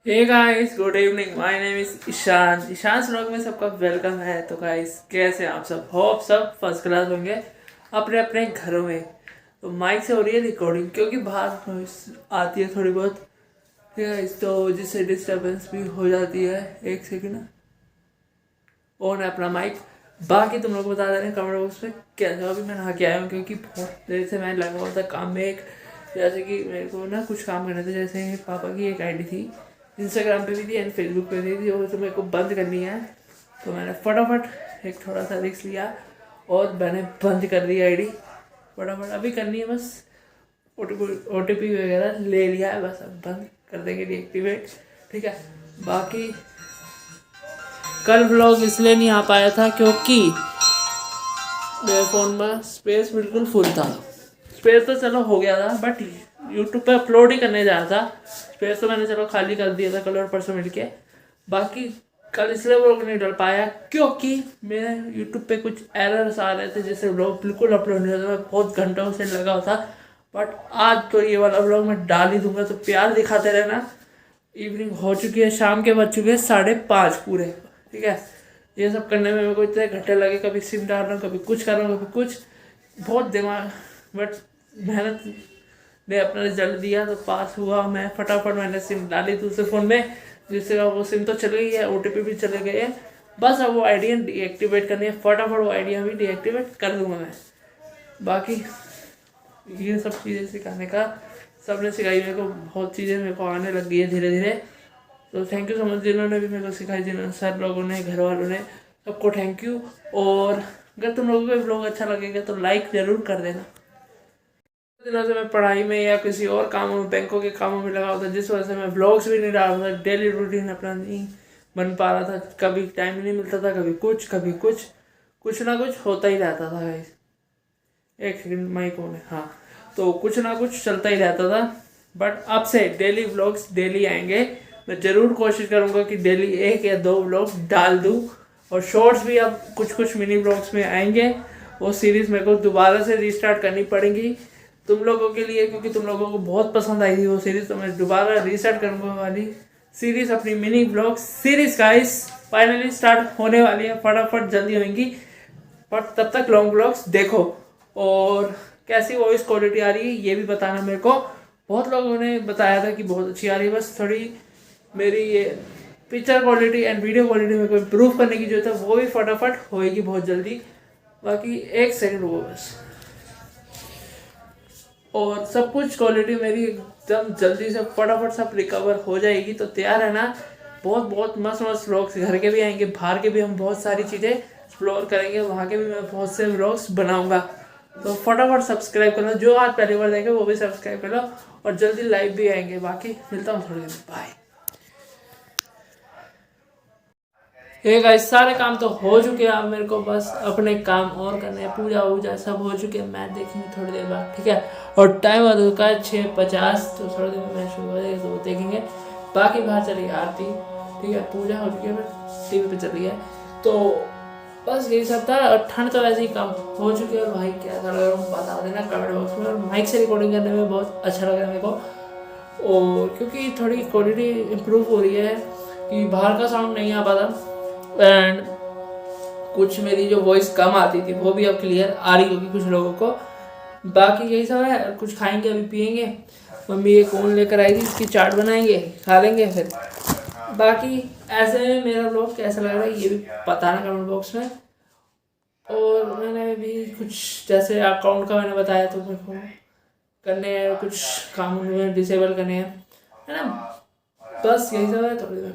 Hey guys, good evening. My name is Ishan vlog में सबका welcome है। तो गाइस, कैसे हैं आप सब? होप सब फर्स्ट क्लास होंगे अपने अपने घरों में। तो माइक से हो रही है रिकॉर्डिंग क्योंकि बाहर नॉइस आती है थोड़ी बहुत, ठीक है गाइस, तो जिससे डिस्टर्बेंस भी हो जाती है। एक सेकंड, ऑन है अपना माइक। बाकी तुम लोग को बता दे रहे हैं कमेंट बॉक्स में कैसा। अभी मैं नहा के आया हूँ क्योंकि बहुत देर से मैं लगा हुआ था काम में। एक जैसे कि मेरे को ना कुछ काम करने थे, जैसे पापा की एक आईडी थी, इंस्टाग्राम पे भी थी एंड फेसबुक पे भी थी, वो तो मेरे को बंद करनी है। तो मैंने फटाफट एक थोड़ा सा रिस्क लिया और मैंने बंद कर दी आईडी। फटाफट अभी करनी है बस, OTP वगैरह ले लिया है, बस अब बंद कर देंगे डीएक्टिवेट, ठीक है। बाकी कल व्लॉग इसलिए नहीं आ पाया था क्योंकि मेरे फ़ोन में स्पेस बिल्कुल फुल था। स्पेस तो चलो हो गया था, बट यूट्यूब पे अपलोड ही करने जा रहा था। स्पेस तो मैंने चलो खाली कर दिया था कल और परसों मिल के। बाकी कल इसलिए व्लॉग नहीं डाल पाया क्योंकि मेरे यूट्यूब पे कुछ एरर्स आ रहे थे, जिससे व्लॉग बिल्कुल अपलोड नहीं होता। मैं बहुत घंटों से लगा हुआ था, बट आज तो ये वाला व्लॉग मैं डाल ही दूंगा। तो प्यार दिखाते रहना। इवनिंग हो चुकी है, शाम के बज चुके हैं 5:30 पूरे, ठीक है। ये सब करने में मेरे को इतने घंटे लगे, कभी सिम डाल रहा हूँ, कभी कुछ कर रहा हूँ, कभी कुछ, बहुत दिमाग, बट मेहनत ने अपना रिजल्ट दिया तो पास हुआ मैं। फटाफट मैंने सिम डाली दूसरे फ़ोन में, जिससे वो सिम तो चल गई है, OTP भी चले गए हैं। बस अब वो आइडिया डीएक्टिवेट करनी है, फटाफट वो आइडिया भी डीएक्टिवेट कर दूंगा मैं। बाकी ये सब चीज़ें सिखाने का सबने सिखाई मेरे को, बहुत चीज़ें मेरे को आने लग गई है धीरे धीरे। तो थैंक यू सो मच जिन्होंने भी मेरे को सिखाई, जिन्होंने सर लोगों ने, घर वालों ने, सबको थैंक यू। और अगर तुम लोगों को ब्लॉग अच्छा लगेगा तो लाइक ज़रूर कर देना। दिनों से मैं पढ़ाई में या किसी और कामों में, बैंकों के कामों में लगा होता, जिस वजह से मैं ब्लॉग्स भी नहीं डाल रहा था। डेली रूटीन अपना नहीं बन पा रहा था, कभी टाइम नहीं मिलता था, कभी कुछ कभी कुछ, कुछ ना कुछ होता ही रहता था। एक सेकंड, माइक ऑन है, हाँ। तो कुछ ना कुछ चलता ही रहता था, बट अब से डेली व्लॉग्स डेली आएंगे। मैं ज़रूर कोशिश करूँगा कि डेली 1 या 2 व्लॉग डाल दूँ। और शॉर्ट्स भी अब कुछ कुछ मिनी व्लॉग्स में आएंगे। वो सीरीज़ मेरे को दोबारा से रीस्टार्ट करनी पड़ेगी तुम लोगों के लिए, क्योंकि तुम लोगों को बहुत पसंद आई थी वो सीरीज़। तो मैं दोबारा रीस्टार्ट करूँगा वाली सीरीज़, अपनी mini vlog series guys finally start होने वाली है, फटाफट जल्दी होंगी। बट तब तक लॉन्ग व्लॉग्स देखो। और कैसी वॉइस क्वालिटी आ रही है ये भी बताना मेरे को। बहुत लोगों ने बताया था कि बहुत अच्छी आ रही है, बस थोड़ी मेरी ये picture quality and video quality मेरे को इम्प्रूव करने की जरूरत है, वो भी फटाफट होएगी बहुत जल्दी। बाकी एक सेकंड वो बस, और सब कुछ क्वालिटी मेरी एकदम जल्दी से फटाफट सब रिकवर हो जाएगी। तो तैयार है ना? बहुत बहुत मस्त मस्त व्लॉग्स घर के भी आएंगे, बाहर के भी हम बहुत सारी चीज़ें एक्सप्लोर करेंगे, वहाँ के भी मैं बहुत से व्लॉग्स बनाऊंगा। तो फटाफट सब्सक्राइब कर लो, जो आज पहली बार देखे वो भी सब्सक्राइब कर लो, और जल्दी लाइव भी आएंगे। बाकी मिलता हूँ थोड़ी देर में, बाय। हे गाइस, सारे काम तो हो चुके हैं, अब मेरे को बस अपने काम और करने हैं। पूजा वूजा सब हो चुके हैं, मैच देखेंगे थोड़ी देर बाद, ठीक है। और टाइम आ चुका है 6:50, तो थोड़ी देर में मैच शुरू हो जाएगा तो वो देखेंगे। बाकी बाहर चली आरती, ठीक है, पूजा हो चुकी है, TV पे चल रही है। तो बस यही सब था। और ठंड तो वैसे ही कम हो चुकी है भाई, कैसा लग रहा है बता देना कमेंट बॉक्स में। और माइक से रिकॉर्डिंग करने में बहुत अच्छा लग रहा है मेरे को, और क्योंकि थोड़ी क्वालिटी इम्प्रूव हो रही है कि बाहर का साउंड नहीं आ पाता। एंड कुछ मेरी जो वॉइस कम आती थी वो भी अब क्लियर आ रही होगी कुछ लोगों को। बाकी यही सब है, कुछ खाएंगे अभी पियेंगे। मम्मी एक कोन लेकर आई थी, इसकी चाट बनाएंगे, खा लेंगे फिर। बाकी ऐसे में मेरा ब्लॉग कैसा लग रहा है ये भी बताना कमेंट बॉक्स में। और मैंने भी कुछ जैसे अकाउंट का मैंने बताया, तो मेरे को करने हैं कुछ काम में, डिसेबल करने हैं, है ना। बस यही सब है। थोड़ी देर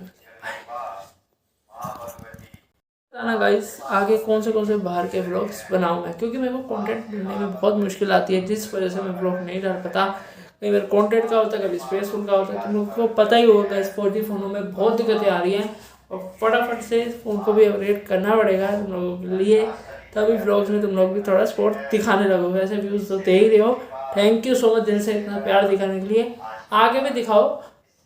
ना गाइस, आगे कौन से बाहर के व्लॉग्स बनाऊँ मैं, क्योंकि मेरे को कंटेंट ढूंढने में बहुत मुश्किल आती है, जिस वजह से मैं व्लॉग नहीं डाल पाता। कई बार कंटेंट का होता है, कभी स्पेसफुल का होता है। तुम लोग को पता ही होगा गाइस, 4G फ़ोनों में बहुत दिक्कतें आ रही हैं, और फटाफट से फ़ोन को भी अपग्रेड करना पड़ेगा तुम लोगों के लिए, तभी व्लॉग्स में तुम लोग भी थोड़ा सपोर्ट दिखाने लगोगे। ऐसे व्यूज़ तो दे ही रहे हो, थैंक यू सो मच दिल से इतना प्यार दिखाने के लिए। आगे भी दिखाओ,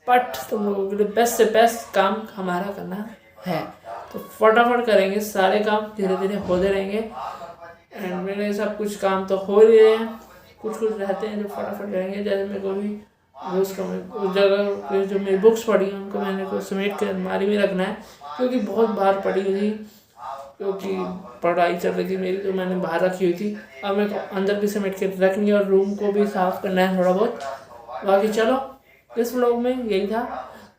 बट तुम लोगों के लिए बेस्ट से बेस्ट काम हमारा करना है। तो फटाफट करेंगे सारे काम, धीरे धीरे होते रहेंगे। एंड मेरे सब कुछ काम तो हो ही रहे हैं, कुछ कुछ रहते हैं जो फटाफट करेंगे। जैसे मेरे को भी वो उसका उस जगह पे जो मेरी बुक्स पड़ी हैं उनको मैंने को समेट के अलमारी में रखना है, क्योंकि बहुत बाहर पड़ी हुई थी, क्योंकि पढ़ाई चल रही थी मेरी, तो मैंने बाहर रखी हुई थी। अब मेरे को अंदर भी समेट के रखेंगे और रूम को भी साफ़ करना है थोड़ा बहुत। बाकी चलो इस व्लॉग में यही था,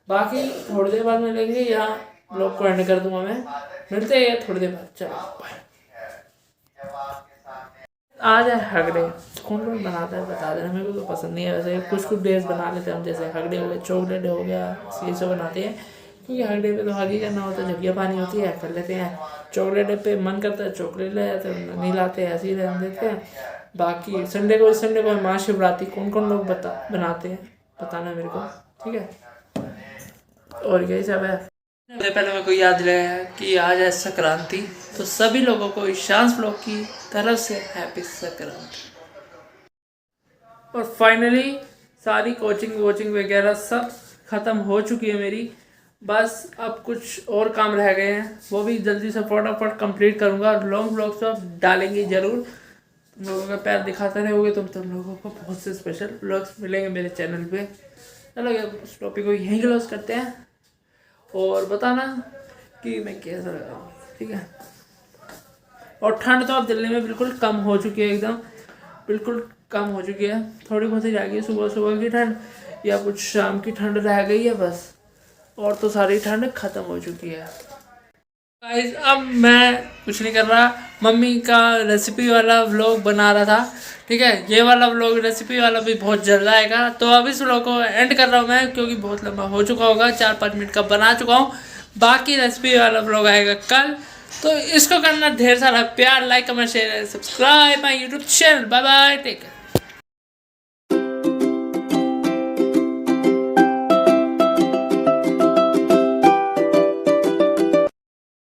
बाकी थोड़ी देर बाद मिलेंगे, यहाँ व्लॉग को एंड कर दूंगा मैं। मिलते हैं थोड़ी देर बाद, चलो बाय। आज है हगड़े, कौन कौन बनाता है बता देना, मेरे को तो पसंद नहीं है वैसे। कुछ कुछ डेज बना लेते हैं हम, जैसे हगड़े हो गए, चॉकलेट हो गया, ये सब बनाते हैं, क्योंकि हगड़े पे तो हगी करना होता है, जबिया पानी होती है, कर लेते हैं। चॉकलेट पे मन करता है चॉकलेट ले जाते हैं, नहीं लाते हैं, ऐसे ही रहने देते हैं। बाकी संडे को है महाशिवरात्रि, कौन कौन लोग बनाते हैं बताना मेरे को, ठीक है। और यही सब है। पहले मेरे को याद रहा कि आज है संक्रांति, तो सभी लोगों को ईशांस व्लॉग की तरफ से हैप्पी संक्रांति। और फाइनली सारी कोचिंग वगैरह सब ख़त्म हो चुकी है मेरी, बस अब कुछ और काम रह गए हैं, वो भी जल्दी से फटाफट कंप्लीट करूँगा। और लॉन्ग व्लॉग्स तो अब डालेंगे ज़रूर, तुम लोगों का प्यार दिखाते रहोगे तो तुम लोगों को बहुत से स्पेशल व्लॉग्स मिलेंगे मेरे चैनल पे। चलो इस टॉपिक को यहीं क्लोज करते हैं, और बताना कि मैं कैसा लग रहा हूँ, ठीक है। और ठंड तो अब दिल्ली में बिल्कुल कम हो चुकी है, एकदम बिल्कुल कम हो चुकी है, थोड़ी बहुत ही रह गई सुबह सुबह की ठंड या कुछ शाम की ठंड रह गई है बस, और तो सारी ठंड ख़त्म हो चुकी है। गाइस अब मैं कुछ नहीं कर रहा, मम्मी का रेसिपी वाला व्लॉग बना रहा था, ठीक है। ये वाला व्लॉग रेसिपी वाला भी बहुत जल्द आएगा, तो अब इस व्लॉग को एंड कर रहा हूँ मैं, क्योंकि बहुत लंबा हो चुका होगा, 4-5 मिनट का बना चुका हूँ। बाकी रेसिपी वाला व्लॉग आएगा कल, तो इसको करना ढेर सारा प्यार, like comment share subscribe my YouTube channel. Bye bye, take care.